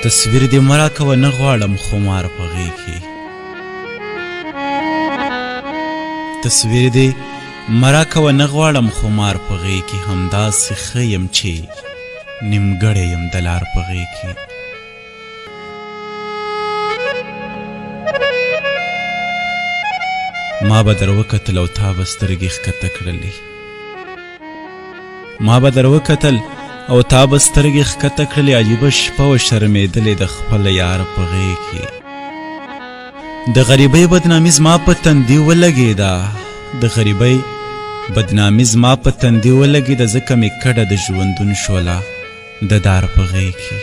تصویر دې مه راکوه نه غواړم خمار په غېږ کې تصویر دې مه راکوه نه غواړم خمار په غېږ کې همداسې ښه یم چې نیمګړی یم د لار په غېږ کې ما به در وکتل او تا به سترګې ښکته کړلې ما به در وکتل او تا به سترګې ښکته کړلې عجیبه شپه وه شرمېدلې د خپل یار په غېږ کې د غریبۍ بدنامي زما په تندي ولګېده د غریبۍ بدنامي زما په تندي ولګېده ځکه مې کډه د ژوندون شوله د دار په غېږ کې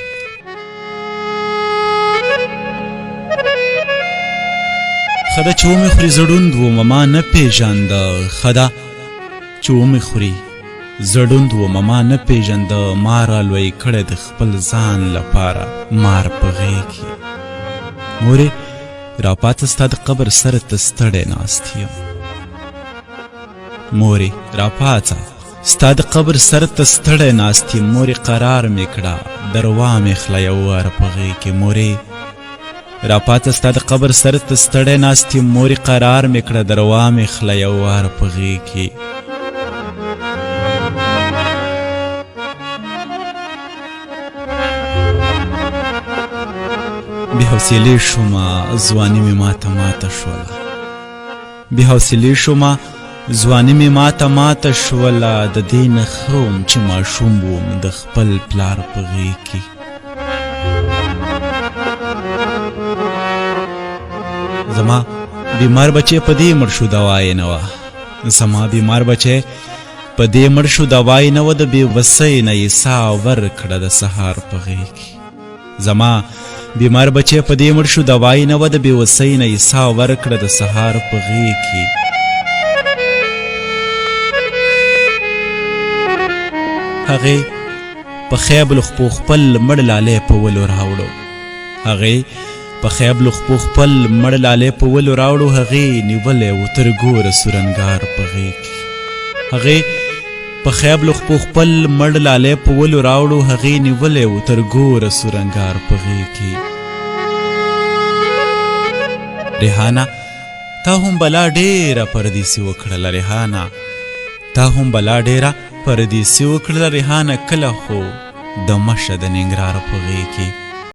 ښه ده چې ومې خوري زړوند ومه ما نه پېژانده ښه ده چې ومې خوري زړوند ومه ما نه پېژانده ما رالوی کړی د خپل ځان لپاره مار په غېږ کې مورې راپاڅه ستا د قبر سر ته ستړی ناست یم مورې راپاڅه ستا د قبر سر ته ستړی ناست یم مورې قرار مې کړه دروا مې خله یو وار په غېږ کې مورې راپاڅه ستا د قبر سر ته ستړی ناست یم مورې قرار مې کړه دروا مې خله یو وار په غېږ کې بې حوصلې شومه ځواني مې ماته شوله بې حوصلې شومه ځواني مې ماته شوله د دې نه ښه وم چې ماشوم وم د خپل پلار په غېږ کې زما بیمار بچی په دې مړ شو دوا یې نه وه زما بیمار بچی په دې مړ شو دوا یې نه وه د بېوسۍ نه یې ساه ورکړه د سهار په غېږ کې زما بیمار بچی په دې مړ شو دوا یې نه وه د بېوسۍ نه یې ساه ورکړه د سهار په غېږ کې هغې په خیبلو خپو خپل مړ لالی په ولو راوړو هغې په خیبلو خپو خپل مړ لالی په ولو راوړو هغې نیولی و تر ګوره سورنګار په غېږ کې هغې په خیبلو خپو خپل مړ لالی په ولو راوړو هغې نیولی و تر ګوره سورنګار په غېږ کې ریحانه تا هم بلا ډېره پردیسي وکړله ریحانه تا هم بلا ډېره پردیسي وکړله ریحانه کله خو د مشه د ننګرهار په غېږ کې